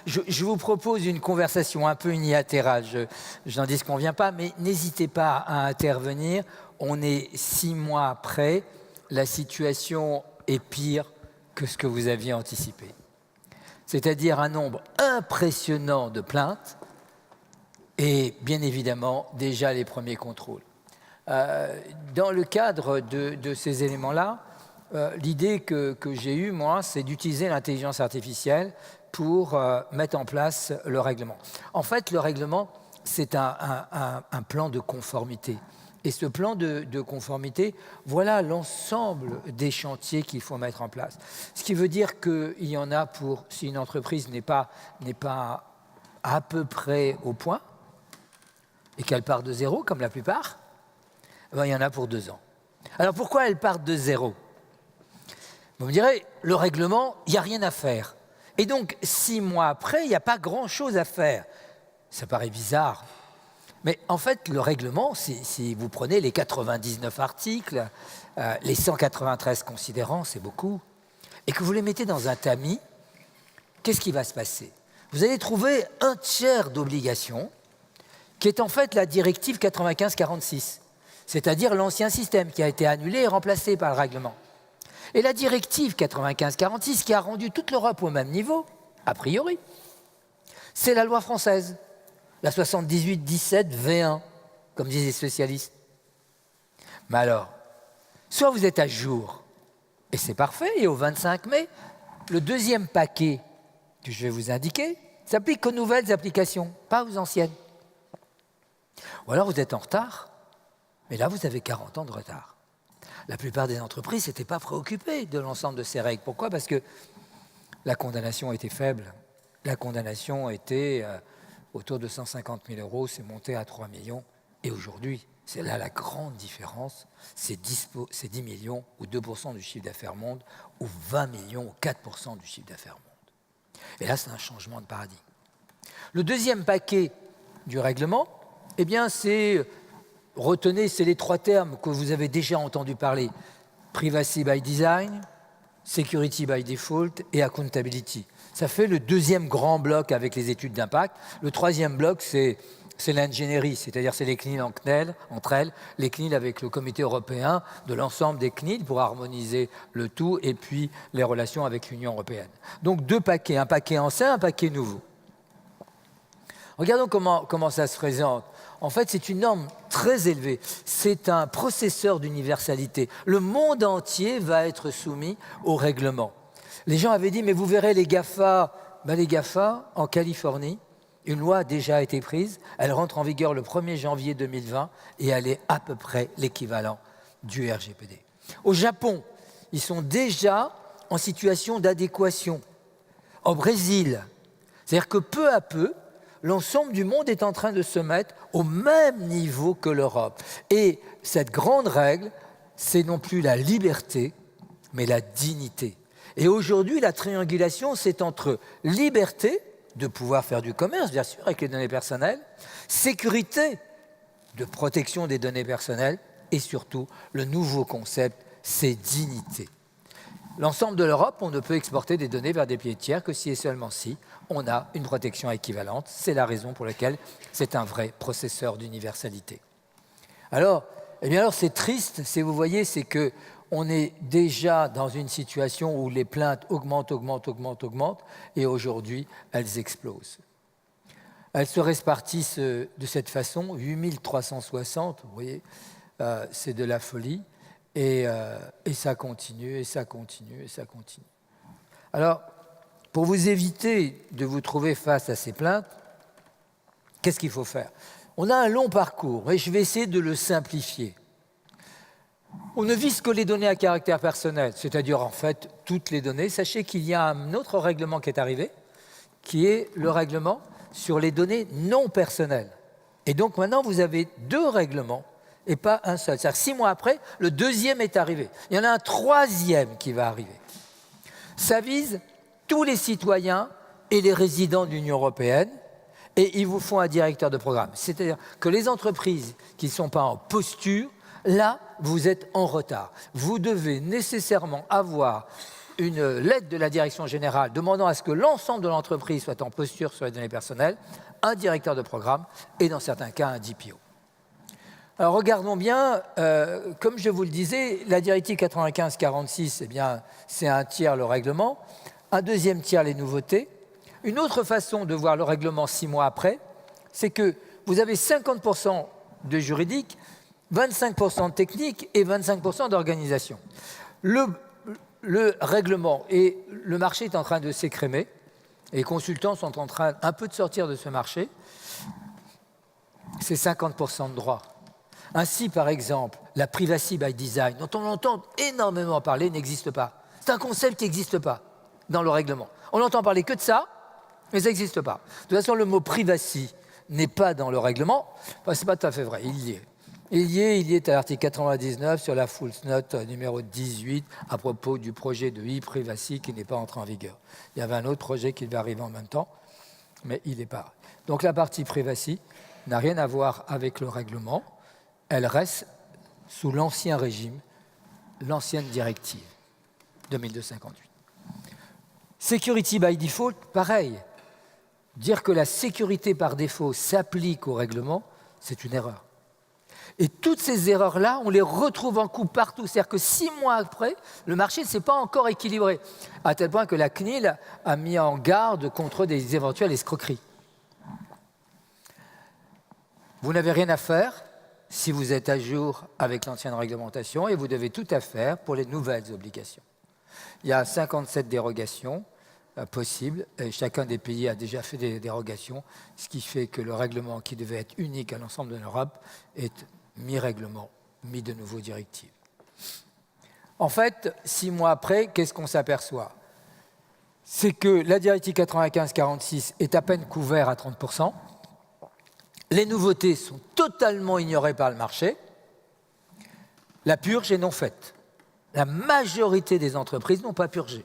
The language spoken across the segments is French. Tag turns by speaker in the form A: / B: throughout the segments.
A: Je vous propose une conversation un peu unilatérale. Je n'en disconviens pas, mais n'hésitez pas à intervenir. On est 6 mois après. La situation est pire que ce que vous aviez anticipé. C'est-à-dire un nombre impressionnant de plaintes et, bien évidemment, déjà les premiers contrôles. Dans le cadre de ces éléments-là, l'idée que j'ai eue, moi, c'est d'utiliser l'intelligence artificielle pour mettre en place le règlement. En fait, le règlement, c'est un plan de conformité. Et ce plan de conformité, voilà l'ensemble des chantiers qu'il faut mettre en place. Ce qui veut dire qu'il y en a pour, si une entreprise n'est pas à peu près au point, et qu'elle part de zéro, comme la plupart, ben, il y en a pour 2 ans. Alors pourquoi elles partent de zéro? Vous me direz, le règlement, il n'y a rien à faire. Et donc, 6 mois après, il n'y a pas grand-chose à faire. Ça paraît bizarre. Mais en fait, le règlement, si vous prenez les 99 articles, les 193 considérants, c'est beaucoup, et que vous les mettez dans un tamis, qu'est-ce qui va se passer? Vous allez trouver un tiers d'obligations, qui est en fait la directive 95-46, c'est-à-dire l'ancien système qui a été annulé et remplacé par le règlement. Et la directive 95-46, qui a rendu toute l'Europe au même niveau, a priori, c'est la loi française. La 78-17 V1, comme disent les spécialistes. Mais alors, soit vous êtes à jour, et c'est parfait, et au 25 mai, le deuxième paquet que je vais vous indiquer s'applique aux nouvelles applications, pas aux anciennes. Ou alors vous êtes en retard, mais là vous avez 40 ans de retard. La plupart des entreprises n'étaient pas préoccupées de l'ensemble de ces règles. Pourquoi? Parce que la condamnation était faible. La condamnation était autour de 150 000 €, c'est monté à 3 millions. Et aujourd'hui, c'est là la grande différence, c'est 10 millions ou 2% du chiffre d'affaires monde, ou 20 millions ou 4% du chiffre d'affaires monde. Et là, c'est un changement de paradigme. Le deuxième paquet du règlement, eh bien, retenez, c'est les 3 termes que vous avez déjà entendu parler. Privacy by design, security by default et accountability. Ça fait le deuxième grand bloc avec les études d'impact. Le troisième bloc, c'est l'ingénierie, c'est-à-dire c'est les CNIL entre elles, les CNIL avec le comité européen de l'ensemble des CNIL pour harmoniser le tout et puis les relations avec l'Union européenne. Donc 2 paquets, un paquet ancien, un paquet nouveau. Regardons comment ça se présente. En fait, c'est une norme très élevée. C'est un processeur d'universalité. Le monde entier va être soumis au règlement. Les gens avaient dit, mais vous verrez les GAFA. Ben, les GAFA, en Californie, une loi a déjà été prise. Elle rentre en vigueur le 1er janvier 2020 et elle est à peu près l'équivalent du RGPD. Au Japon, ils sont déjà en situation d'adéquation. Au Brésil, c'est-à-dire que peu à peu, l'ensemble du monde est en train de se mettre au même niveau que l'Europe. Et cette grande règle, c'est non plus la liberté, mais la dignité. Et aujourd'hui, la triangulation, c'est entre liberté, de pouvoir faire du commerce, bien sûr, avec les données personnelles, sécurité, de protection des données personnelles, et surtout, le nouveau concept, c'est dignité. L'ensemble de l'Europe, on ne peut exporter des données vers des pays tiers que si et seulement si on a une protection équivalente. C'est la raison pour laquelle c'est un vrai processeur d'universalité. Alors, c'est triste, si vous voyez, c'est qu'on est déjà dans une situation où les plaintes augmentent, et aujourd'hui, elles explosent. Elles se répartissent de cette façon, 8360, vous voyez, c'est de la folie. Et ça continue, et ça continue, et ça continue. Alors, pour vous éviter de vous trouver face à ces plaintes, qu'est-ce qu'il faut faire? On a un long parcours, et je vais essayer de le simplifier. On ne vise que les données à caractère personnel, c'est-à-dire en fait toutes les données. Sachez qu'il y a un autre règlement qui est arrivé, qui est le règlement sur les données non personnelles. Et donc maintenant, vous avez 2 règlements et pas un seul. C'est-à-dire 6 mois après, le deuxième est arrivé. Il y en a un troisième qui va arriver. Ça vise tous les citoyens et les résidents de l'Union européenne, et ils vous font un directeur de programme. C'est-à-dire que les entreprises qui ne sont pas en posture, là, vous êtes en retard. Vous devez nécessairement avoir une lettre de la direction générale demandant à ce que l'ensemble de l'entreprise soit en posture sur les données personnelles, un directeur de programme et dans certains cas un DPO. Alors regardons bien, comme je vous le disais, la directive 95-46, eh bien, c'est un tiers le règlement, un deuxième tiers les nouveautés. Une autre façon de voir le règlement 6 mois après, c'est que vous avez 50% de juridique, 25% de technique et 25% d'organisation. Le règlement et le marché est en train de s'écrémer. Et les consultants sont en train un peu de sortir de ce marché. C'est 50% de droit. Ainsi, par exemple, la privacy by design, dont on entend énormément parler, n'existe pas. C'est un concept qui n'existe pas dans le règlement. On n'entend parler que de ça, mais ça n'existe pas. De toute façon, le mot privacy n'est pas dans le règlement. Enfin, ce n'est pas tout à fait vrai, il y est. Il y est à l'article 99 sur la Full Note numéro 18 à propos du projet de e-privacy qui n'est pas entré en vigueur. Il y avait un autre projet qui devait arriver en même temps, mais il n'est pas. Donc la partie privacy n'a rien à voir avec le règlement. Elle reste sous l'ancien régime, l'ancienne directive de 1258. Security by default, pareil. Dire que la sécurité par défaut s'applique au règlement, c'est une erreur. Et toutes ces erreurs-là, on les retrouve en coupe partout. C'est-à-dire que 6 mois après, le marché ne s'est pas encore équilibré, à tel point que la CNIL a mis en garde contre des éventuelles escroqueries. Vous n'avez rien à faire si vous êtes à jour avec l'ancienne réglementation et vous devez tout à faire pour les nouvelles obligations. Il y a 57 dérogations possibles et chacun des pays a déjà fait des dérogations, ce qui fait que le règlement qui devait être unique à l'ensemble de l'Europe est mi-règlement, mi-de nouveau directive. En fait, 6 mois après, qu'est-ce qu'on s'aperçoit? C'est que la directive 95-46 est à peine couverte à 30%. Les nouveautés sont totalement ignorées par le marché. La purge est non faite. La majorité des entreprises n'ont pas purgé.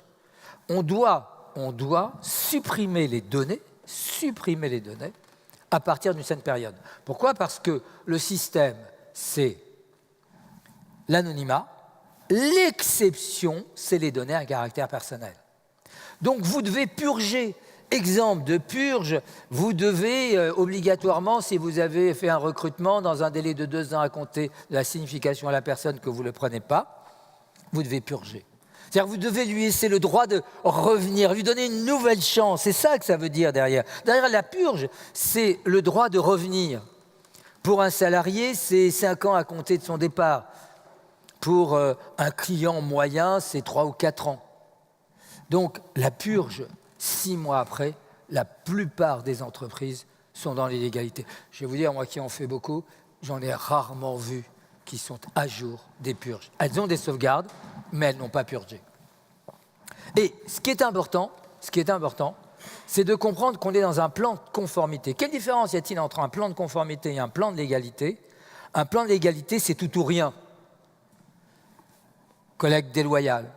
A: On doit supprimer les données à partir d'une certaine période. Pourquoi? Parce que le système, c'est l'anonymat. L'exception, c'est les données à caractère personnel. Donc vous devez purger. Exemple de purge, vous devez obligatoirement, si vous avez fait un recrutement dans un délai de 2 ans à compter de la signification à la personne que vous ne le prenez pas, vous devez purger. C'est-à-dire que vous devez lui laisser le droit de revenir, lui donner une nouvelle chance. C'est ça que ça veut dire derrière. Derrière la purge, c'est le droit de revenir. Pour un salarié, c'est 5 ans à compter de son départ. Pour un client moyen, c'est 3 ou 4 ans. Donc la purge, 6 mois après, la plupart des entreprises sont dans l'illégalité. Je vais vous dire, moi qui en fais beaucoup, j'en ai rarement vu qui sont à jour des purges. Elles ont des sauvegardes, mais elles n'ont pas purgé. Et ce qui est important, c'est de comprendre qu'on est dans un plan de conformité. Quelle différence y a-t-il entre un plan de conformité et un plan de légalité? Un plan de légalité, c'est tout ou rien. Collecte déloyale.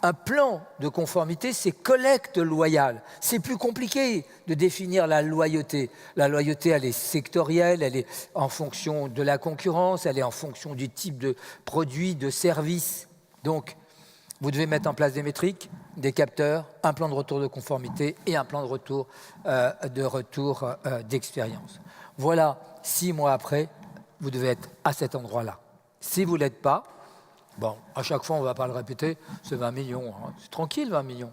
A: Un plan de conformité, c'est collecte loyale. C'est plus compliqué de définir la loyauté. La loyauté, elle est sectorielle, elle est en fonction de la concurrence, elle est en fonction du type de produit, de service. Donc, vous devez mettre en place des métriques, des capteurs, un plan de retour de conformité et un plan de retour d'expérience. Voilà, 6 mois après, vous devez être à cet endroit-là. Si vous ne l'êtes pas, bon, à chaque fois, on ne va pas le répéter, c'est 20 millions. Hein. C'est tranquille, 20 millions.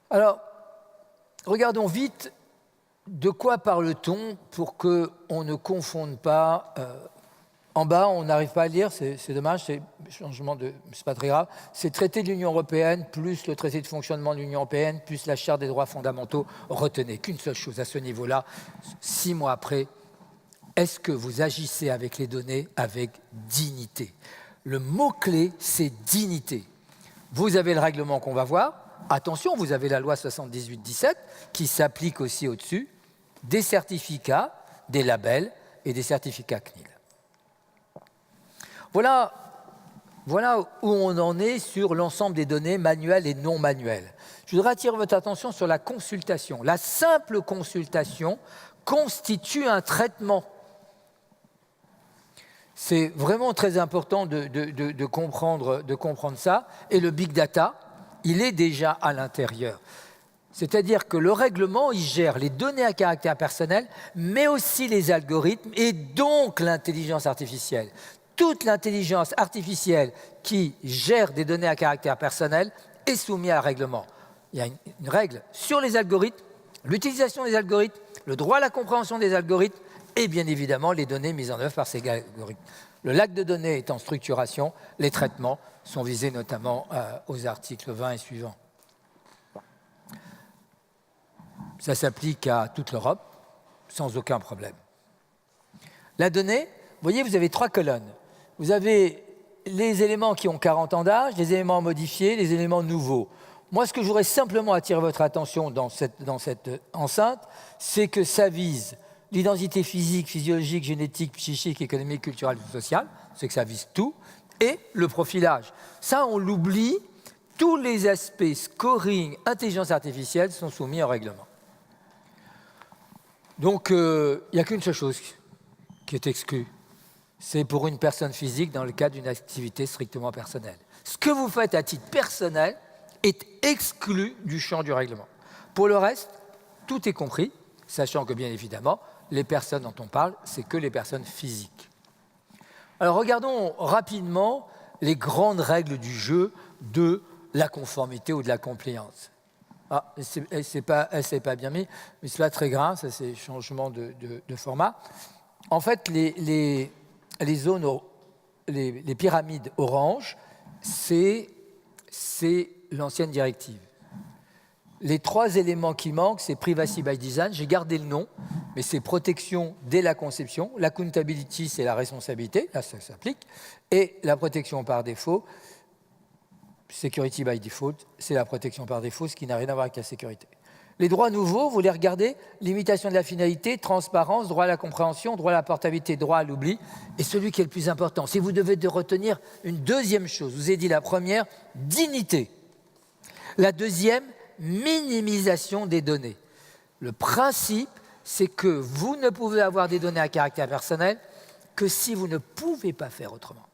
A: Alors, regardons vite de quoi parle-t-on pour qu'on ne confonde pas. En bas, on n'arrive pas à lire, c'est dommage, c'est pas très grave. C'est le traité de l'Union européenne, plus le traité de fonctionnement de l'Union européenne, plus la Charte des droits fondamentaux. Retenez qu'une seule chose à ce niveau-là, 6 mois après. Est-ce que vous agissez avec les données avec dignité? Le mot-clé, c'est dignité. Vous avez le règlement qu'on va voir. Attention, vous avez la loi 78-17 qui s'applique aussi au-dessus. Des certificats, des labels et des certificats CNIL. Voilà où on en est sur l'ensemble des données manuelles et non manuelles. Je voudrais attirer votre attention sur la consultation. La simple consultation constitue un traitement. C'est vraiment très important de comprendre ça. Et le big data, il est déjà à l'intérieur. C'est-à-dire que le règlement, il gère les données à caractère personnel, mais aussi les algorithmes et donc l'intelligence artificielle. Toute l'intelligence artificielle qui gère des données à caractère personnel est soumise à un règlement. Il y a une règle sur les algorithmes, l'utilisation des algorithmes, le droit à la compréhension des algorithmes et bien évidemment les données mises en œuvre par ces algorithmes. Le lac de données est en structuration, les traitements sont visés notamment aux articles 20 et suivants. Ça s'applique à toute l'Europe, sans aucun problème. La donnée, vous voyez, vous avez 3 colonnes. Vous avez les éléments qui ont 40 ans d'âge, les éléments modifiés, les éléments nouveaux. Moi, ce que je voudrais simplement attirer votre attention dans cette enceinte, c'est que ça vise l'identité physique, physiologique, génétique, psychique, économique, culturelle et sociale, c'est que ça vise tout, et le profilage. Ça, on l'oublie, tous les aspects scoring, intelligence artificielle sont soumis au règlement. Donc, il n'y a qu'une seule chose qui est exclue. C'est pour une personne physique dans le cadre d'une activité strictement personnelle. Ce que vous faites à titre personnel est exclu du champ du règlement. Pour le reste, tout est compris, sachant que bien évidemment, les personnes dont on parle, c'est que les personnes physiques. Alors regardons rapidement les grandes règles du jeu de la conformité ou de la compliance. Ah, c'est pas bien mis, mais c'est pas très grave, ça c'est changement de format. En fait, les zones, les pyramides orange, c'est l'ancienne directive. Les 3 éléments qui manquent, c'est privacy by design, j'ai gardé le nom, mais c'est protection dès la conception. L'accountability, c'est la responsabilité, là ça s'applique, et la protection par défaut, security by default, c'est la protection par défaut, ce qui n'a rien à voir avec la sécurité. Les droits nouveaux, vous les regardez, limitation de la finalité, transparence, droit à la compréhension, droit à la portabilité, droit à l'oubli, et celui qui est le plus important. Si vous devez retenir une deuxième chose, je vous ai dit la première, dignité. La deuxième, minimisation des données. Le principe, c'est que vous ne pouvez avoir des données à caractère personnel que si vous ne pouvez pas faire autrement.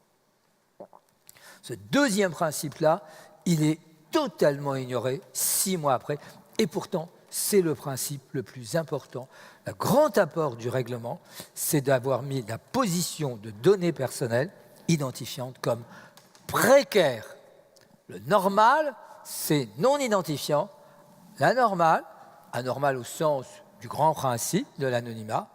A: Ce deuxième principe-là, il est totalement ignoré 6 mois après, et pourtant, c'est le principe le plus important. Le grand apport du règlement, c'est d'avoir mis la position de données personnelles identifiantes comme précaire. Le normal, c'est non identifiant. L'anormal, anormal au sens du grand principe de l'anonymat,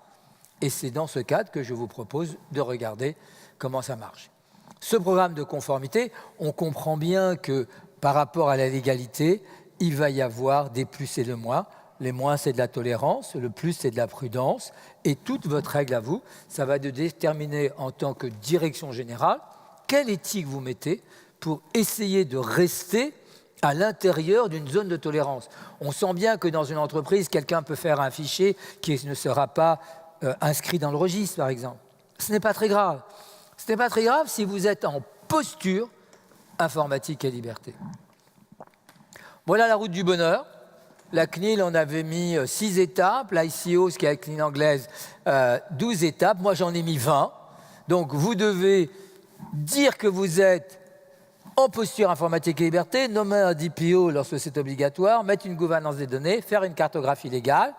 A: et c'est dans ce cadre que je vous propose de regarder comment ça marche. Ce programme de conformité, on comprend bien que par rapport à la légalité, il va y avoir des plus et des moins. Les moins, c'est de la tolérance, le plus, c'est de la prudence. Et toute votre règle à vous, ça va de déterminer en tant que direction générale quelle éthique vous mettez pour essayer de rester à l'intérieur d'une zone de tolérance. On sent bien que dans une entreprise, quelqu'un peut faire un fichier qui ne sera pas inscrit dans le registre, par exemple. Ce n'est pas très grave. Ce n'est pas très grave si vous êtes en posture informatique et liberté. Voilà la route du bonheur. La CNIL, on avait mis 6 étapes. L'ICO, ce qui est la CNIL anglaise, 12 étapes. Moi, j'en ai mis 20. Donc, vous devez dire que vous êtes en posture informatique et liberté, nommer un DPO lorsque c'est obligatoire, mettre une gouvernance des données, faire une cartographie légale,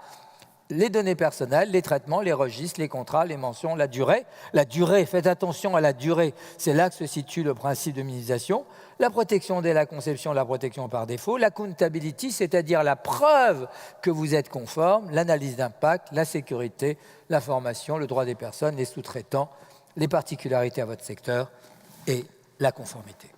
A: les données personnelles, les traitements, les registres, les contrats, les mentions, la durée. La durée, faites attention à la durée, c'est là que se situe le principe de minimisation. La protection dès la conception, la protection par défaut. L'accountability, c'est-à-dire la preuve que vous êtes conforme, l'analyse d'impact, la sécurité, la formation, le droit des personnes, les sous-traitants, les particularités à votre secteur et la conformité.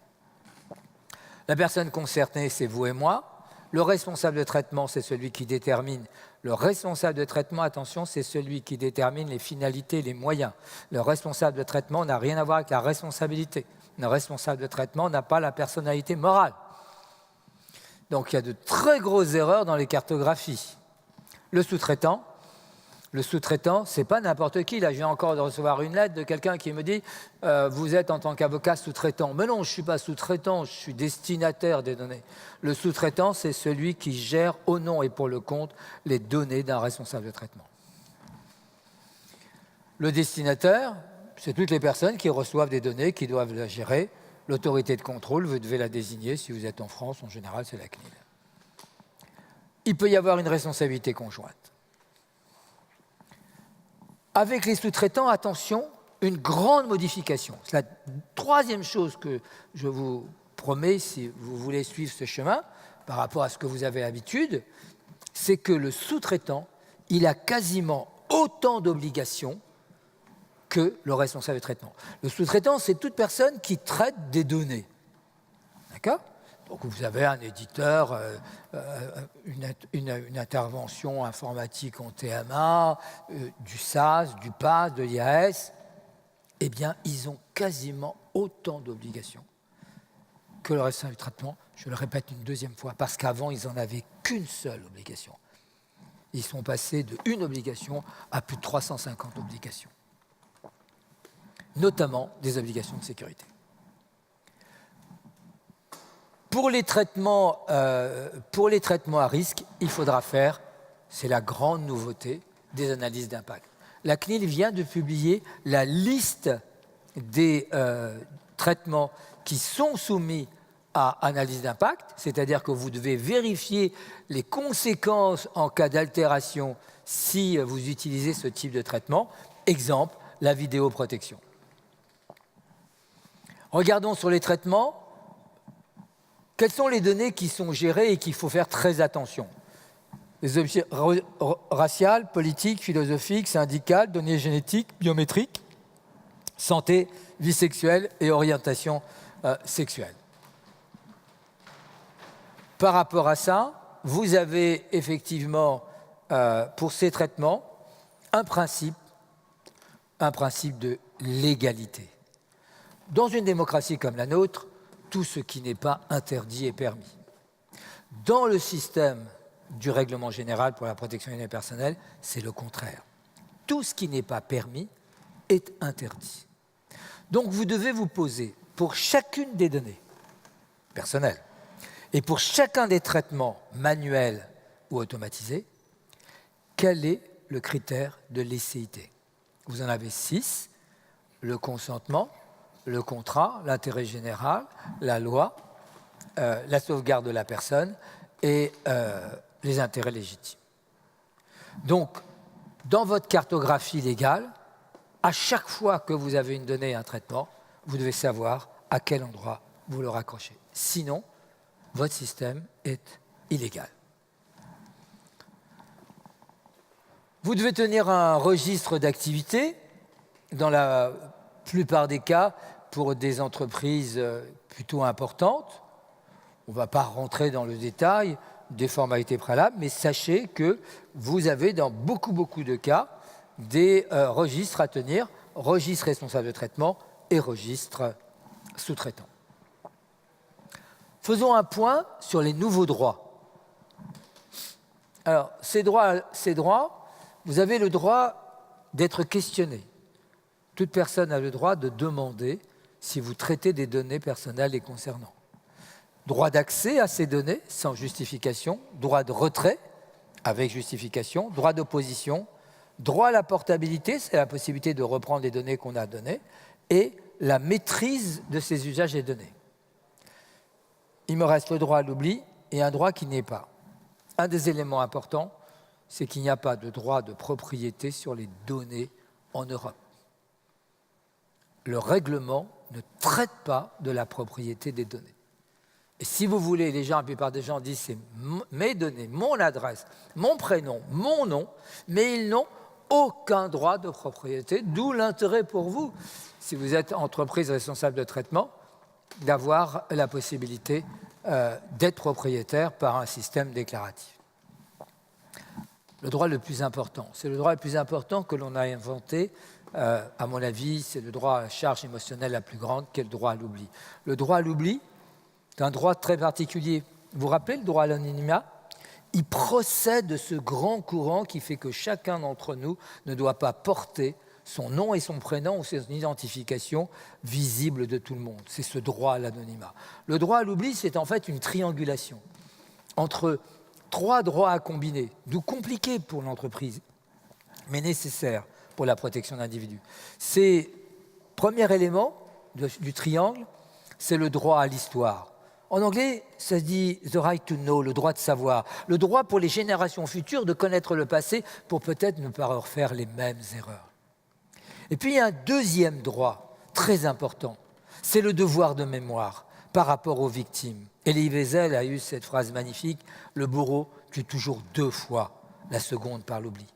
A: La personne concernée, c'est vous et moi. Le responsable de traitement, c'est celui qui détermine. Le responsable de traitement, attention, c'est celui qui détermine les finalités, les moyens. Le responsable de traitement n'a rien à voir avec la responsabilité. Le responsable de traitement n'a pas la personnalité morale. Donc il y a de très grosses erreurs dans les cartographies. Le sous-traitant, c'est pas n'importe qui. Là, je viens encore de recevoir une lettre de quelqu'un qui me dit vous êtes en tant qu'avocat sous-traitant. Mais non, je ne suis pas sous-traitant, je suis destinataire des données. Le sous-traitant, c'est celui qui gère au nom et pour le compte les données d'un responsable de traitement. Le destinataire, c'est toutes les personnes qui reçoivent des données, qui doivent la gérer. L'autorité de contrôle, vous devez la désigner. Si vous êtes en France, en général, c'est la CNIL. Il peut y avoir une responsabilité conjointe. Avec les sous-traitants, attention, une grande modification. C'est la troisième chose que je vous promets, si vous voulez suivre ce chemin, par rapport à ce que vous avez l'habitude, c'est que le sous-traitant, il a quasiment autant d'obligations que le responsable de traitement. Le sous-traitant, c'est toute personne qui traite des données. D'accord ? Donc vous avez un éditeur, une intervention informatique en TMA, du SAS, du PAS, de l'IAS. Eh bien, ils ont quasiment autant d'obligations que le responsable du traitement. Je le répète une deuxième fois, parce qu'avant, ils n'en avaient qu'une seule obligation. Ils sont passés de une obligation à plus de 350 obligations, notamment des obligations de sécurité. Pour les traitements à risque, il faudra faire, c'est la grande nouveauté, des analyses d'impact. La CNIL vient de publier la liste des traitements qui sont soumis à analyse d'impact, c'est-à-dire que vous devez vérifier les conséquences en cas d'altération si vous utilisez ce type de traitement. Exemple, la vidéoprotection. Regardons sur les traitements. Quelles sont les données qui sont gérées et qu'il faut faire très attention? Les objets raciales, politiques, philosophiques, syndicales, données génétiques, biométriques, santé, vie sexuelle et orientation sexuelle. Par rapport à ça, vous avez effectivement, pour ces traitements, un principe de légalité. Dans une démocratie comme la nôtre, tout ce qui n'est pas interdit est permis. Dans le système du règlement général pour la protection des données personnelles, c'est le contraire. Tout ce qui n'est pas permis est interdit. Donc vous devez vous poser, pour chacune des données personnelles et pour chacun des traitements manuels ou automatisés, quel est le critère de licéité? Vous en avez 6, le consentement, le contrat, l'intérêt général, la loi, la sauvegarde de la personne et les intérêts légitimes. Donc, dans votre cartographie légale, à chaque fois que vous avez une donnée et un traitement, vous devez savoir à quel endroit vous le raccrochez. Sinon, votre système est illégal. Vous devez tenir un registre d'activité. Dans la plupart des cas, pour des entreprises plutôt importantes, on ne va pas rentrer dans le détail des formalités préalables, mais sachez que vous avez dans beaucoup de cas des registres à tenir, registre responsable de traitement et registre sous-traitant. Faisons un point sur les nouveaux droits. Alors, ces droits, vous avez le droit d'être questionné. Toute personne a le droit de demander si vous traitez des données personnelles les concernant. Droit d'accès à ces données sans justification, droit de retrait avec justification, droit d'opposition, droit à la portabilité, c'est la possibilité de reprendre les données qu'on a données, et la maîtrise de ces usages des données. Il me reste le droit à l'oubli et un droit qui n'y est pas. Un des éléments importants, c'est qu'il n'y a pas de droit de propriété sur les données en Europe. Le règlement ne traite pas de la propriété des données. Et si vous voulez, la plupart des gens disent c'est mes données, mon adresse, mon prénom, mon nom, mais ils n'ont aucun droit de propriété, d'où l'intérêt pour vous, si vous êtes entreprise responsable de traitement, d'avoir la possibilité d'être propriétaire par un système déclaratif. Le droit le plus important, c'est le droit le plus important que l'on a inventé, à mon avis, c'est le droit à la charge émotionnelle la plus grande, qui est le droit à l'oubli. Le droit à l'oubli, c'est un droit très particulier. Vous vous rappelez le droit à l'anonymat? Il procède de ce grand courant qui fait que chacun d'entre nous ne doit pas porter son nom et son prénom ou son identification visible de tout le monde. C'est ce droit à l'anonymat. Le droit à l'oubli, c'est en fait une triangulation entre 3 droits à combiner, d'où compliqué pour l'entreprise, mais nécessaire pour la protection d'individus. C'est Premier élément du triangle, c'est le droit à l'histoire. En anglais, ça se dit « the right to know », le droit de savoir. Le droit pour les générations futures de connaître le passé pour peut-être ne pas refaire les mêmes erreurs. Et puis il y a un deuxième droit très important, c'est le devoir de mémoire par rapport aux victimes. Elie Wiesel a eu cette phrase magnifique, « le bourreau tue toujours 2 fois la seconde par l'oubli ».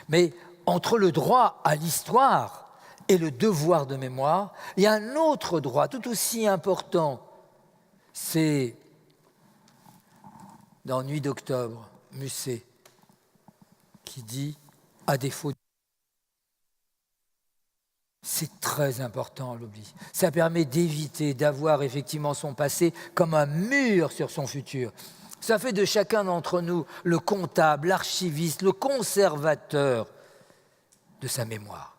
A: Mais entre le droit à l'histoire et le devoir de mémoire, il y a un autre droit tout aussi important. C'est dans Nuit d'octobre, Musset, qui dit « à défaut ». C'est très important, l'oubli. Ça permet d'éviter d'avoir effectivement son passé comme un mur sur son futur. Ça fait de chacun d'entre nous le comptable, l'archiviste, le conservateur de sa mémoire.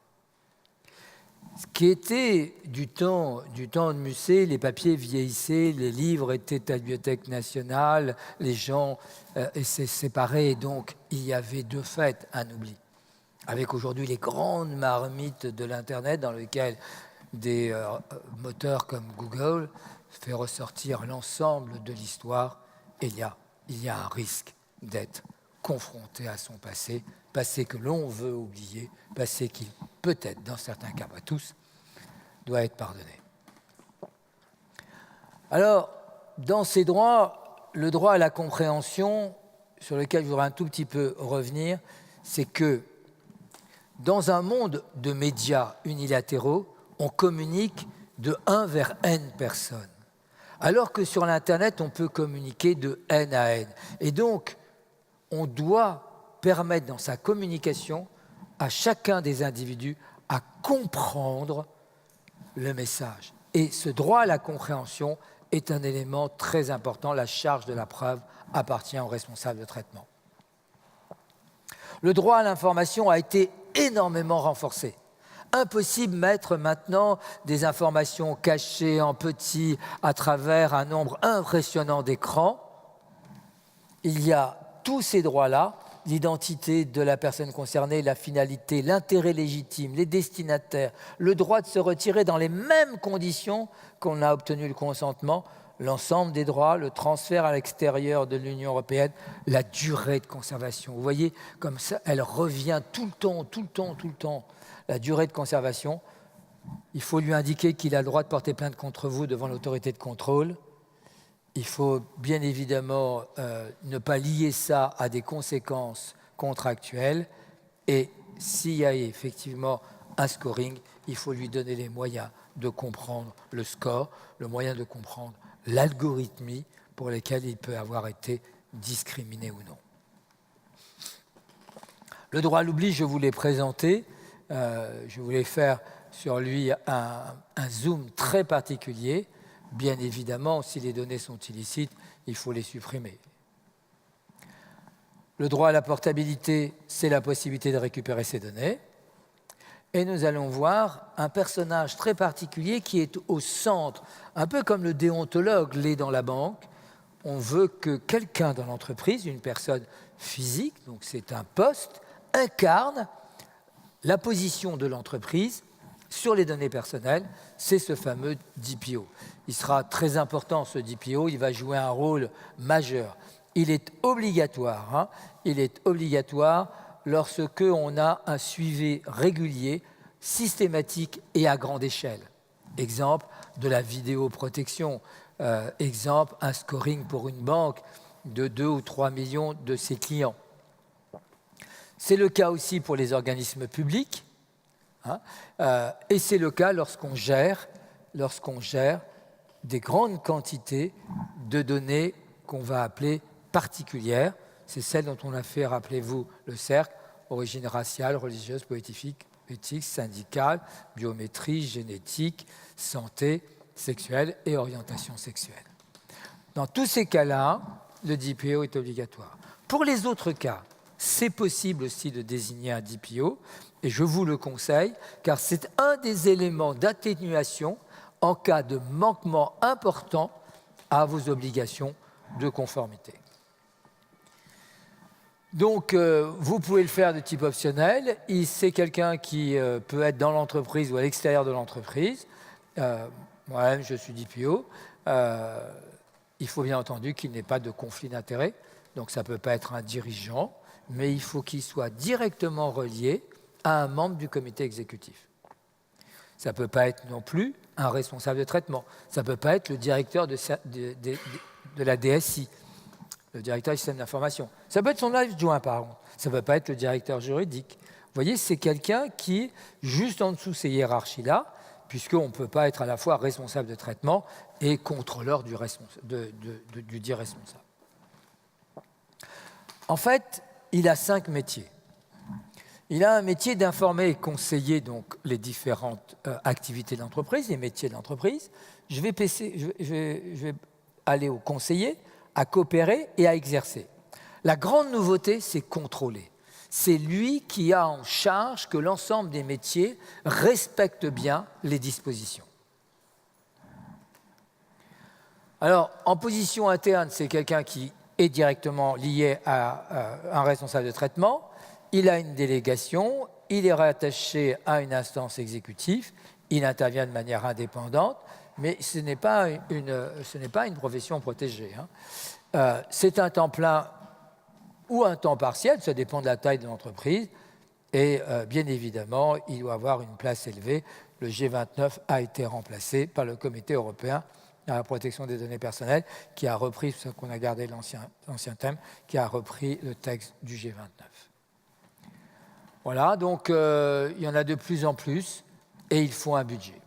A: Ce qui était du temps de Musset, les papiers vieillissaient, les livres étaient à la Bibliothèque nationale, les gens se séparaient, et donc il y avait de fait un oubli. Avec aujourd'hui les grandes marmites de l'Internet dans lesquelles des moteurs comme Google fait ressortir l'ensemble de l'histoire, et il y a un risque d'être confronté à son passé, passé que l'on veut oublier, passé qui peut-être, dans certains cas, pas tous, doit être pardonné. Alors, dans ces droits, le droit à la compréhension, sur lequel je voudrais un tout petit peu revenir, c'est que dans un monde de médias unilatéraux, on communique de 1 vers N personnes. Alors que sur l'Internet, on peut communiquer de N à N. Et donc, on doit permettre dans sa communication à chacun des individus à comprendre le message. Et ce droit à la compréhension est un élément très important. La charge de la preuve appartient aux responsables de traitement. Le droit à l'information a été énormément renforcé. Impossible de mettre maintenant des informations cachées en petit à travers un nombre impressionnant d'écrans. Il y a tous ces droits-là, l'identité de la personne concernée, la finalité, l'intérêt légitime, les destinataires, le droit de se retirer dans les mêmes conditions qu'on a obtenu le consentement, l'ensemble des droits, le transfert à l'extérieur de l'Union européenne, la durée de conservation. Vous voyez, comme ça, elle revient tout le temps. La durée de conservation, il faut lui indiquer qu'il a le droit de porter plainte contre vous devant l'autorité de contrôle. Il faut bien évidemment ne pas lier ça à des conséquences contractuelles. Et s'il y a effectivement un scoring, il faut lui donner les moyens de comprendre le score, le moyen de comprendre l'algorithmie pour lesquels il peut avoir été discriminé ou non. Le droit à l'oubli, je vous l'ai présenté. Je voulais faire sur lui un zoom très particulier. Bien évidemment, si les données sont illicites, il faut les supprimer. Le droit à la portabilité, c'est la possibilité de récupérer ces données. Et nous allons voir un personnage très particulier qui est au centre, un peu comme le déontologue l'est dans la banque. On veut que quelqu'un dans l'entreprise, une personne physique, donc c'est un poste, incarne la position de l'entreprise sur les données personnelles, c'est ce fameux DPO. Il sera très important, ce DPO, il va jouer un rôle majeur. Il est obligatoire lorsque on a un suivi régulier, systématique et à grande échelle. Exemple de la vidéoprotection, exemple un scoring pour une banque de 2 ou 3 millions de ses clients. C'est le cas aussi pour les organismes publics, et c'est le cas lorsqu'on gère des grandes quantités de données qu'on va appeler particulières. C'est celles dont on a fait, rappelez-vous, le cercle, origine raciale, religieuse, politique, syndicale, biométrie, génétique, santé, sexuelle et orientation sexuelle. Dans tous ces cas-là, le DPO est obligatoire. Pour les autres cas, c'est possible aussi de désigner un DPO, et je vous le conseille, car c'est un des éléments d'atténuation en cas de manquement important à vos obligations de conformité. Donc, vous pouvez le faire de type optionnel. C'est quelqu'un qui peut être dans l'entreprise ou à l'extérieur de l'entreprise. Moi-même, je suis DPO. Il faut bien entendu qu'il n'ait pas de conflit d'intérêts. Donc, ça ne peut pas être un dirigeant, mais il faut qu'il soit directement relié à un membre du comité exécutif. Ça ne peut pas être non plus un responsable de traitement. Ça ne peut pas être le directeur de la DSI, le directeur du système d'information. Ça peut être son adjoint, par contre. Ça ne peut pas être le directeur juridique. Vous voyez, c'est quelqu'un qui, juste en dessous de ces hiérarchies-là, puisqu'on ne peut pas être à la fois responsable de traitement et contrôleur du dit responsable. En fait, il a 5 métiers. Il a un métier d'informer et conseiller donc, les différentes activités de l'entreprise, les métiers de l'entreprise. Je vais aller au conseiller, à coopérer et à exercer. La grande nouveauté, c'est contrôler. C'est lui qui a en charge que l'ensemble des métiers respectent bien les dispositions. Alors, en position interne, c'est quelqu'un qui est directement lié à un responsable de traitement. Il a une délégation, il est rattaché à une instance exécutive, il intervient de manière indépendante, mais ce n'est pas une profession protégée. C'est un temps plein ou un temps partiel, ça dépend de la taille de l'entreprise, et bien évidemment, il doit avoir une place élevée. Le G29 a été remplacé par le Comité européen à la protection des données personnelles, qui a repris, ce qu'on a gardé l'ancien thème, qui a repris le texte du G29. Voilà, donc il y en a de plus en plus, et il faut un budget.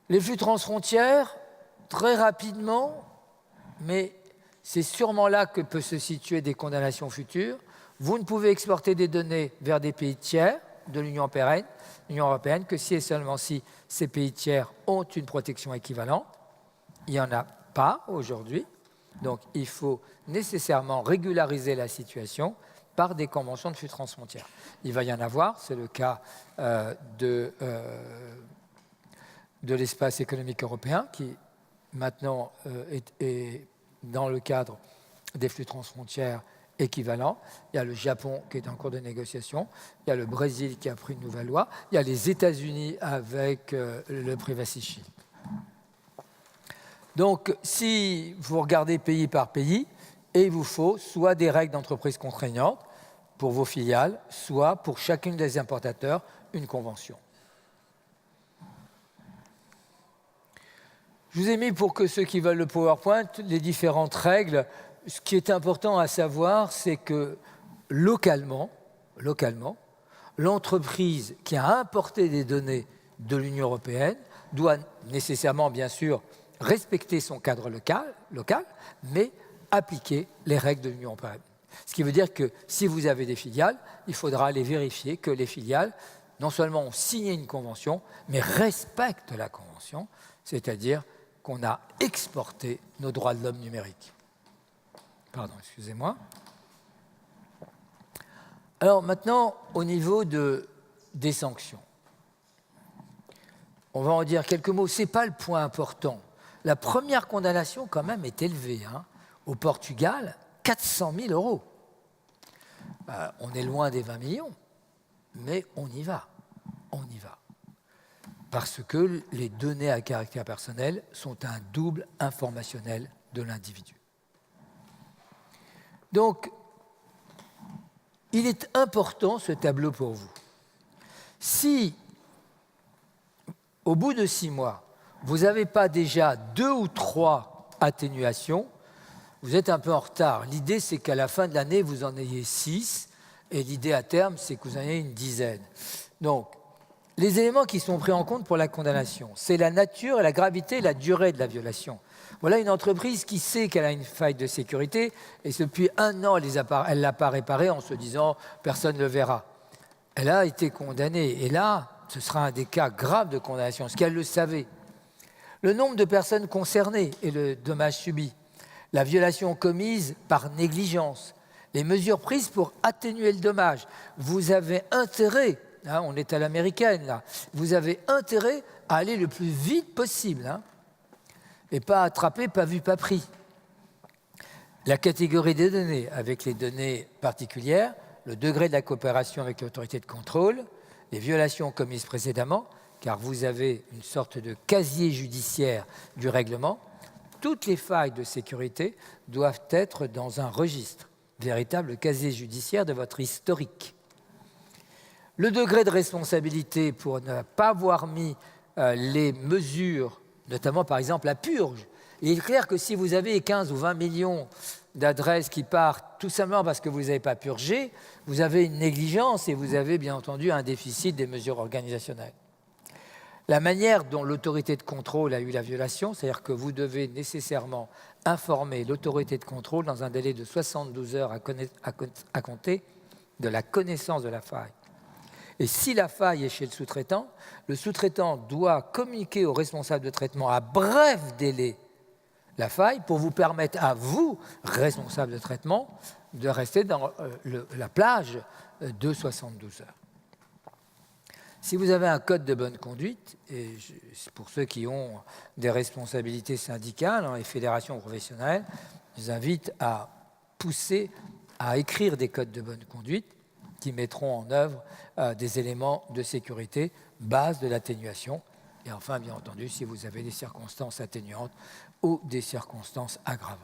A: Les flux transfrontières, très rapidement, mais c'est sûrement là que peuvent se situer des condamnations futures. Vous ne pouvez exporter des données vers des pays tiers de l'Union européenne que si et seulement si ces pays tiers ont une protection équivalente. Il n'y en a pas aujourd'hui, donc il faut nécessairement régulariser la situation par des conventions de flux transfrontières. Il va y en avoir, c'est le cas de l'espace économique européen qui maintenant est dans le cadre des flux transfrontières équivalents. Il y a le Japon qui est en cours de négociation, il y a le Brésil qui a pris une nouvelle loi, il y a les États-Unis avec le Privacy Shield. Donc, si vous regardez pays par pays, et il vous faut soit des règles d'entreprise contraignantes pour vos filiales, soit pour chacune des importateurs, une convention. Je vous ai mis pour que ceux qui veulent le PowerPoint, les différentes règles. Ce qui est important à savoir, c'est que localement, l'entreprise qui a importé des données de l'Union européenne doit nécessairement, bien sûr, respecter son cadre local, mais appliquer les règles de l'Union européenne. Ce qui veut dire que si vous avez des filiales, il faudra aller vérifier que les filiales, non seulement ont signé une convention, mais respectent la convention, c'est-à-dire qu'on a exporté nos droits de l'homme numériques. Pardon, excusez-moi. Alors maintenant, au niveau des sanctions. On va en dire quelques mots. Ce n'est pas le point important. La première condamnation, quand même, est élevée. Au Portugal, 400 000 euros. On est loin des 20 millions, mais on y va. On y va. Parce que les données à caractère personnel sont un double informationnel de l'individu. Donc, il est important ce tableau pour vous. Si, au bout de 6 mois, vous n'avez pas déjà 2 ou 3 atténuations, vous êtes un peu en retard. L'idée, c'est qu'à la fin de l'année, vous en ayez 6, et l'idée à terme, c'est que vous en ayez une dizaine. Donc, les éléments qui sont pris en compte pour la condamnation, c'est la nature et la gravité et la durée de la violation. Voilà une entreprise qui sait qu'elle a une faille de sécurité et depuis 1 an, elle ne l'a pas réparée en se disant « personne ne le verra ». Elle a été condamnée et là, ce sera un des cas graves de condamnation, ce qu'elle le savait. Le nombre de personnes concernées et le dommage subi, la violation commise par négligence, les mesures prises pour atténuer le dommage. Vous avez intérêt, on est à l'américaine là, vous avez intérêt à aller le plus vite possible, et pas attraper, pas vu, pas pris. la catégorie des données avec les données particulières, le degré de la coopération avec l'autorité de contrôle, les violations commises précédemment, car vous avez une sorte de casier judiciaire du règlement, toutes les failles de sécurité doivent être dans un registre, véritable casier judiciaire de votre historique. Le degré de responsabilité pour ne pas avoir mis les mesures, notamment par exemple la purge. Il est clair que si vous avez 15 ou 20 millions d'adresses qui partent tout simplement parce que vous n'avez pas purgé, vous avez une négligence et vous avez bien entendu un déficit des mesures organisationnelles. La manière dont l'autorité de contrôle a eu la violation, c'est-à-dire que vous devez nécessairement informer l'autorité de contrôle dans un délai de 72 heures à compter de la connaissance de la faille. Et si la faille est chez le sous-traitant doit communiquer au responsable de traitement à bref délai la faille pour vous permettre à vous, responsable de traitement, de rester dans la plage de 72 heures. Si vous avez un code de bonne conduite, et pour ceux qui ont des responsabilités syndicales dans les fédérations professionnelles, je vous invite à pousser à écrire des codes de bonne conduite qui mettront en œuvre des éléments de sécurité, base de l'atténuation, et enfin, bien entendu, si vous avez des circonstances atténuantes ou des circonstances aggravantes.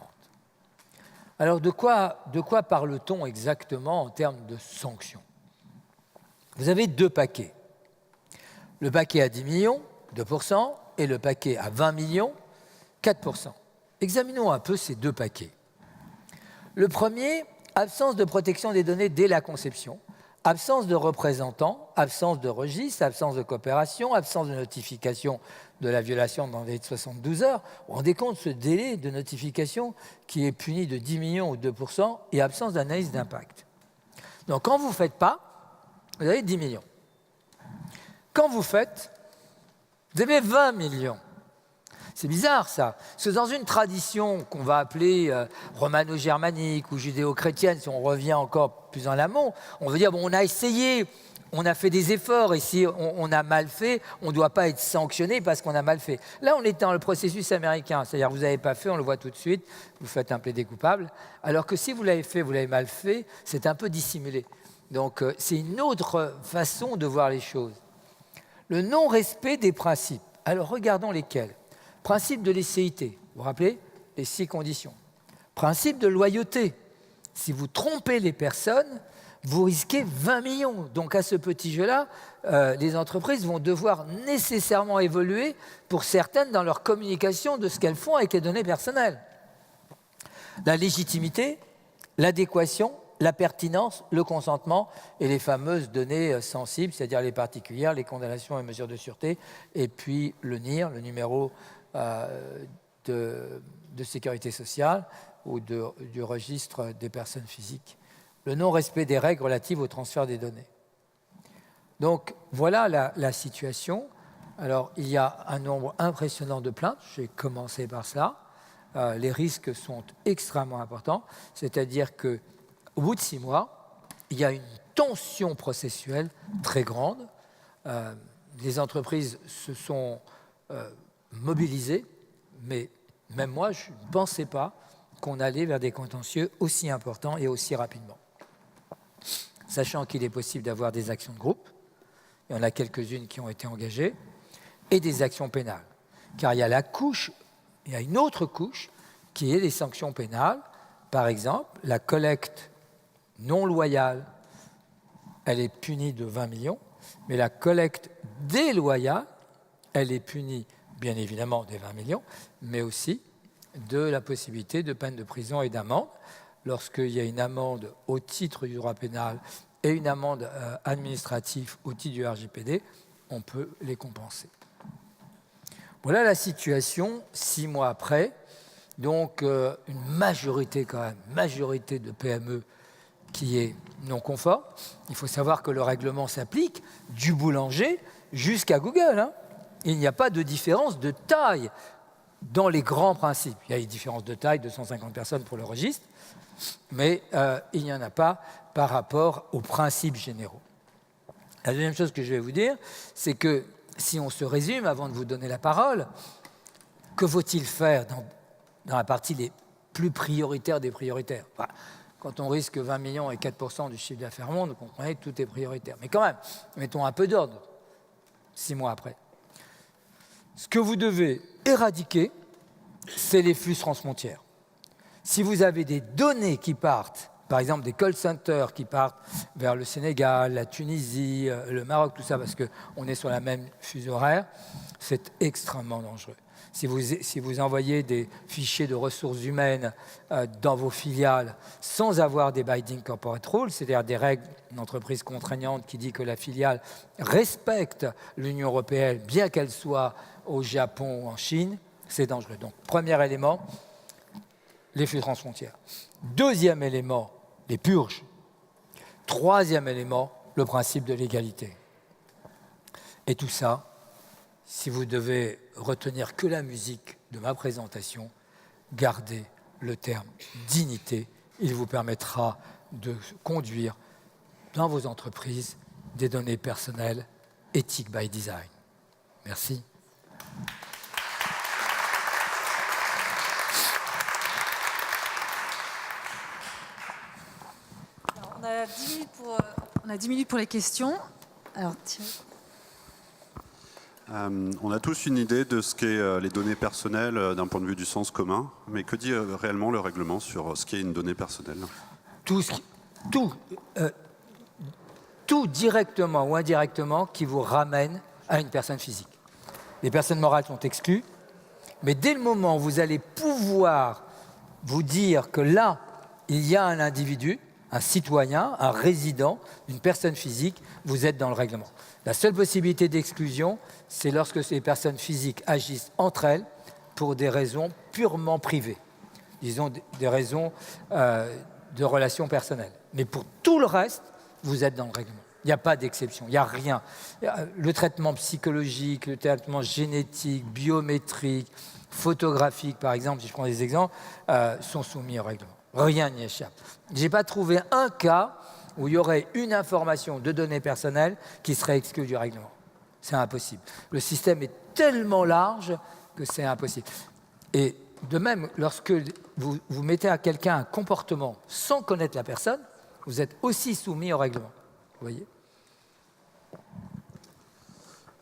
A: Alors, de quoi parle-t-on exactement en termes de sanctions? Vous avez deux paquets. Le paquet à 10 millions, 2%, et le paquet à 20 millions, 4%. Examinons un peu ces deux paquets. Le premier, absence de protection des données dès la conception, absence de représentants, absence de registre, absence de coopération, absence de notification de la violation dans le délai de 72 heures. Vous vous rendez compte ce délai de notification qui est puni de 10 millions ou 2% et absence d'analyse d'impact. Donc quand vous ne faites pas, vous avez 10 millions. Quand vous faites, vous avez 20 millions. C'est bizarre, ça. Parce que dans une tradition qu'on va appeler romano-germanique ou judéo-chrétienne, si on revient encore plus en amont, on veut dire, bon, on a essayé, on a fait des efforts, et si on a mal fait, on ne doit pas être sanctionné parce qu'on a mal fait. Là, on est dans le processus américain, c'est-à-dire vous n'avez pas fait, on le voit tout de suite, vous faites un plaidé coupable, alors que si vous l'avez fait, vous l'avez mal fait, c'est un peu dissimulé. Donc, c'est une autre façon de voir les choses. Le non-respect des principes. Alors, regardons lesquels. Principe de licéité, vous vous rappelez, les 6 conditions. Principe de loyauté. Si vous trompez les personnes, vous risquez 20 millions. Donc, à ce petit jeu-là, les entreprises vont devoir nécessairement évoluer, pour certaines, dans leur communication de ce qu'elles font avec les données personnelles. La légitimité, l'adéquation, la pertinence, le consentement et les fameuses données sensibles, c'est-à-dire les particulières, les condamnations et mesures de sûreté, et puis le NIR, le numéro de sécurité sociale ou du registre des personnes physiques. Le non-respect des règles relatives au transfert des données. Donc voilà la situation. Alors il y a un nombre impressionnant de plaintes, j'ai commencé par ça. Les risques sont extrêmement importants, c'est-à-dire que au bout de 6 mois, il y a une tension processuelle très grande. Les entreprises se sont mobilisées, mais même moi, je ne pensais pas qu'on allait vers des contentieux aussi importants et aussi rapidement. Sachant qu'il est possible d'avoir des actions de groupe, il y en a quelques-unes qui ont été engagées, et des actions pénales. Car il y a une autre couche qui est les sanctions pénales. Par exemple, la collecte non loyale, elle est punie de 20 millions, mais la collecte déloyale, elle est punie bien évidemment des 20 millions, mais aussi de la possibilité de peine de prison et d'amende. Lorsqu'il y a une amende au titre du droit pénal et une amende administrative au titre du RGPD, on peut les compenser. Voilà la situation 6 mois après. Donc une majorité de PME qui est non conforme. Il faut savoir que le règlement s'applique du boulanger jusqu'à Google. Hein. Il n'y a pas de différence de taille dans les grands principes. Il y a une différence de taille de 150 personnes pour le registre, mais il n'y en a pas par rapport aux principes généraux. La deuxième chose que je vais vous dire, c'est que si on se résume, avant de vous donner la parole, que faut-il faire dans la partie les plus prioritaire des prioritaires. Enfin, quand on risque 20 millions et 4% du chiffre d'affaires monde, vous comprenez que tout est prioritaire. Mais quand même, mettons un peu d'ordre, 6 mois après. Ce que vous devez éradiquer, c'est les flux transfrontières. Si vous avez des données qui partent, par exemple des call centers qui partent vers le Sénégal, la Tunisie, le Maroc, tout ça, parce qu'on est sur la même fuseau horaire, c'est extrêmement dangereux. Si vous envoyez des fichiers de ressources humaines dans vos filiales sans avoir des binding corporate rules, c'est-à-dire des règles d'entreprise contraignantes qui disent que la filiale respecte l'Union européenne, bien qu'elle soit au Japon ou en Chine, c'est dangereux. Donc, premier élément, les flux transfrontières. Deuxième élément, les purges. Troisième élément, le principe de l'égalité. Et tout ça, si vous devez retenir que la musique de ma présentation, gardez le terme dignité. Il vous permettra de conduire dans vos entreprises des données personnelles éthiques by design. Merci.
B: Alors, on a 10 minutes pour les questions. Alors, tiens.
C: On a tous une idée de ce qu'est les données personnelles d'un point de vue du sens commun, mais que dit réellement le règlement sur ce qu'est une donnée personnelle?
A: Tout directement ou indirectement qui vous ramène à une personne physique. Les personnes morales sont exclues, mais dès le moment où vous allez pouvoir vous dire que là, il y a un individu, un citoyen, un résident, une personne physique, vous êtes dans le règlement. La seule possibilité d'exclusion, c'est lorsque ces personnes physiques agissent entre elles pour des raisons purement privées, disons des raisons de relations personnelles. Mais pour tout le reste, vous êtes dans le règlement. Il n'y a pas d'exception, il n'y a rien. Le traitement psychologique, le traitement génétique, biométrique, photographique, par exemple, si je prends des exemples, sont soumis au règlement. Rien n'y échappe. Je n'ai pas trouvé un cas où il y aurait une information de données personnelles qui serait exclue du règlement. C'est impossible. Le système est tellement large que c'est impossible. Et de même, lorsque vous mettez à quelqu'un un comportement sans connaître la personne, vous êtes aussi soumis au règlement. Vous voyez ?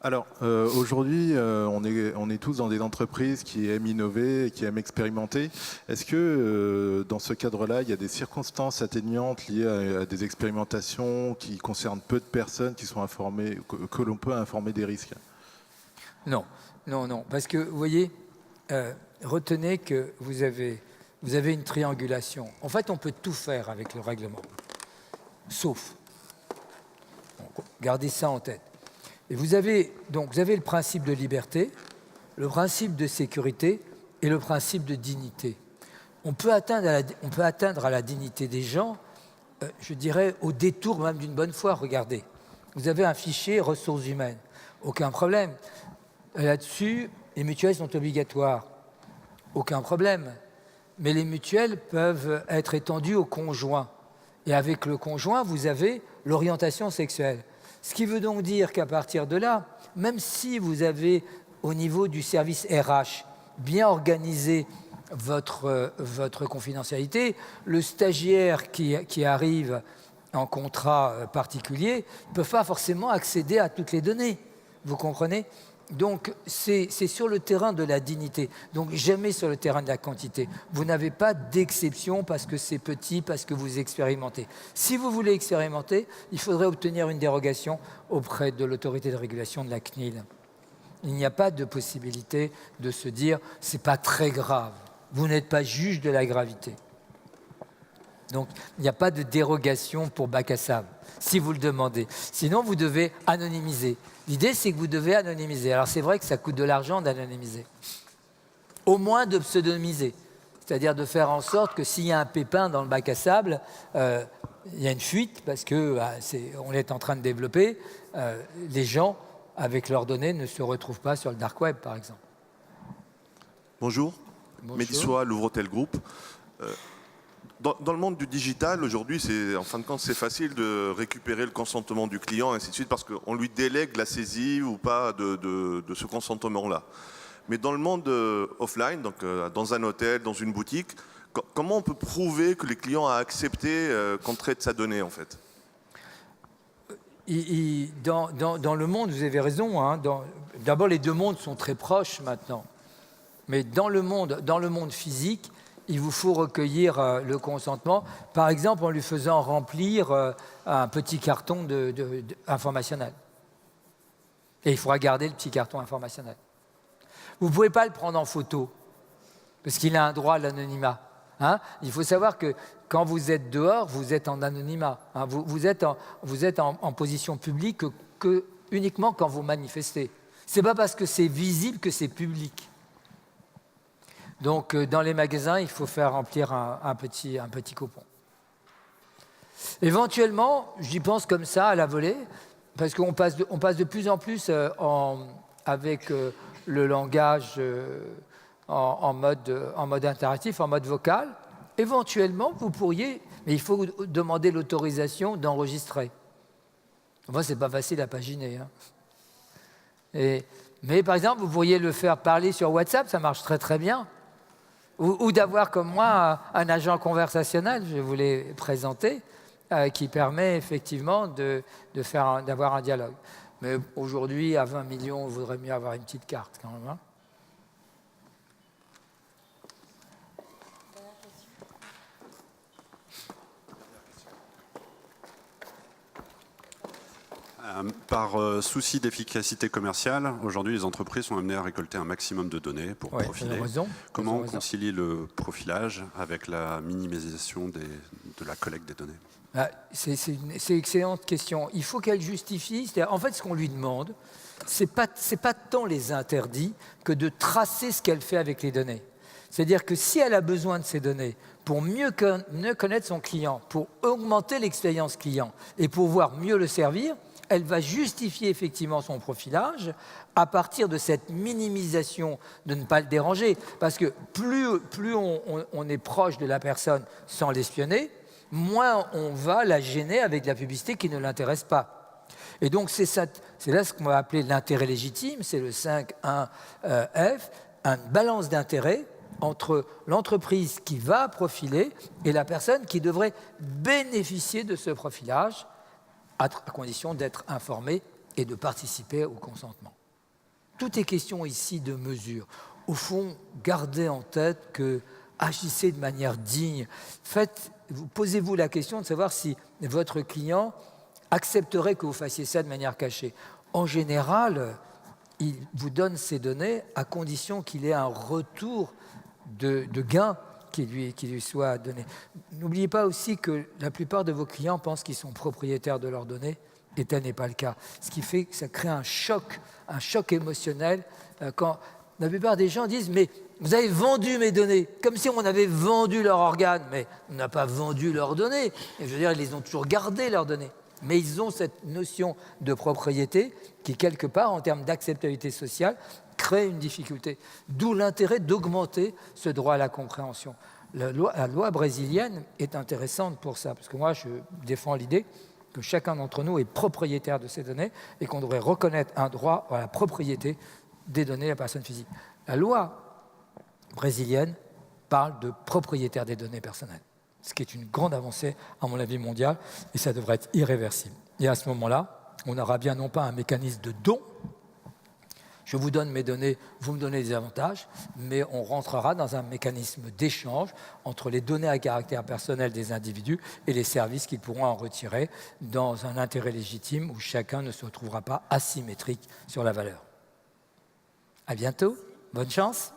D: Alors, aujourd'hui, on est tous dans des entreprises qui aiment innover, qui aiment expérimenter. Est-ce que, dans ce cadre-là, il y a des circonstances atténuantes liées à des expérimentations qui concernent peu de personnes, qui sont informées, que l'on peut informer des risques?
A: Non, parce que, vous voyez, retenez que vous avez une triangulation. En fait, on peut tout faire avec le règlement, sauf. Donc, gardez ça en tête. Et vous avez le principe de liberté, le principe de sécurité et le principe de dignité. On peut atteindre à la dignité des gens, je dirais, au détour même d'une bonne foi. Regardez, vous avez un fichier ressources humaines, aucun problème. Là-dessus, les mutuelles sont obligatoires, aucun problème. Mais les mutuelles peuvent être étendues au conjoint. Et avec le conjoint, vous avez l'orientation sexuelle. Ce qui veut donc dire qu'à partir de là, même si vous avez au niveau du service RH bien organisé votre confidentialité, le stagiaire qui arrive en contrat particulier ne peut pas forcément accéder à toutes les données. Vous comprenez ? Donc, c'est sur le terrain de la dignité, donc jamais sur le terrain de la quantité. Vous n'avez pas d'exception parce que c'est petit, parce que vous expérimentez. Si vous voulez expérimenter, il faudrait obtenir une dérogation auprès de l'autorité de régulation de la CNIL. Il n'y a pas de possibilité de se dire « c'est pas très grave ». Vous n'êtes pas juge de la gravité. Donc, il n'y a pas de dérogation pour bac à sable, si vous le demandez. Sinon, vous devez anonymiser. L'idée, c'est que vous devez anonymiser. Alors, c'est vrai que ça coûte de l'argent d'anonymiser. Au moins de pseudonymiser. C'est-à-dire de faire en sorte que s'il y a un pépin dans le bac à sable, il y a une fuite parce qu'on est en train de développer. Les gens, avec leurs données, ne se retrouvent pas sur le dark web, par exemple.
E: Bonjour. Mehdi Soa, Louvre-Hôtel Group. Dans le monde du digital, aujourd'hui, en fin de compte, c'est facile de récupérer le consentement du client, et ainsi de suite, parce qu'on lui délègue la saisie ou pas de ce consentement-là. Mais dans le monde offline, donc dans un hôtel, dans une boutique, Comment on peut prouver que le client a accepté qu'on traite sa donnée, en fait?
A: Dans le monde, vous avez raison, hein, d'abord les deux mondes sont très proches maintenant. Mais dans le monde physique, il vous faut recueillir le consentement, par exemple en lui faisant remplir un petit carton informationnel. Et il faudra garder le petit carton informationnel. Vous ne pouvez pas le prendre en photo, parce qu'il a un droit à l'anonymat. Hein? Il faut savoir que quand vous êtes dehors, vous êtes en anonymat. Hein? Vous êtes en position publique que uniquement quand vous manifestez. Ce n'est pas parce que c'est visible que c'est public. Donc, dans les magasins, il faut faire remplir un petit coupon. Éventuellement, j'y pense comme ça, à la volée, parce qu'on passe de plus en plus avec le langage en mode interactif, en mode vocal. Éventuellement, vous pourriez, mais il faut demander l'autorisation d'enregistrer. Moi, ce n'est pas facile à paginer. Hein. Mais par exemple, vous pourriez le faire parler sur WhatsApp, ça marche très très bien. Ou d'avoir comme moi un agent conversationnel, je vous l'ai présenté, qui permet effectivement d'avoir un dialogue. Mais aujourd'hui, à 20 millions, il vaudrait mieux avoir une petite carte quand même. Hein.
C: Par souci d'efficacité commerciale, aujourd'hui, les entreprises sont amenées à récolter un maximum de données pour profiler. Comment on concilie le profilage avec la minimisation de la collecte des données?
A: C'est une excellente question. Il faut qu'elle justifie. En fait, ce qu'on lui demande, c'est pas tant les interdits que de tracer ce qu'elle fait avec les données. C'est-à-dire que si elle a besoin de ces données pour mieux connaître son client, pour augmenter l'expérience client et pour pouvoir mieux le servir, elle va justifier effectivement son profilage à partir de cette minimisation de ne pas le déranger. Parce que plus on est proche de la personne sans l'espionner, moins on va la gêner avec de la publicité qui ne l'intéresse pas. Et donc c'est là ce qu'on va appeler l'intérêt légitime, c'est le 5.1F, une balance d'intérêt entre l'entreprise qui va profiler et la personne qui devrait bénéficier de ce profilage, à condition d'être informé et de participer au consentement. Tout est question ici de mesure. Au fond, gardez en tête que agissez de manière digne. Posez-vous la question de savoir si votre client accepterait que vous fassiez ça de manière cachée. En général, il vous donne ces données à condition qu'il ait un retour de gain qui lui soit donné. N'oubliez pas aussi que la plupart de vos clients pensent qu'ils sont propriétaires de leurs données, et tel n'est pas le cas. Ce qui fait que ça crée un choc émotionnel quand la plupart des gens disent « mais vous avez vendu mes données », comme si on avait vendu leurs organes, mais on n'a pas vendu leurs données. Et je veux dire, ils les ont toujours gardées, leurs données. Mais ils ont cette notion de propriété qui, quelque part, en termes d'acceptabilité sociale, crée une difficulté. D'où l'intérêt d'augmenter ce droit à la compréhension. La loi brésilienne est intéressante pour ça, parce que moi, je défends l'idée que chacun d'entre nous est propriétaire de ces données et qu'on devrait reconnaître un droit à la propriété des données à la personne physique. La loi brésilienne parle de propriétaire des données personnelles, ce qui est une grande avancée, à mon avis, mondiale, et ça devrait être irréversible. Et à ce moment-là, on aura bien non pas un mécanisme de don, je vous donne mes données, vous me donnez des avantages, mais on rentrera dans un mécanisme d'échange entre les données à caractère personnel des individus et les services qu'ils pourront en retirer dans un intérêt légitime où chacun ne se retrouvera pas asymétrique sur la valeur. À bientôt, bonne chance.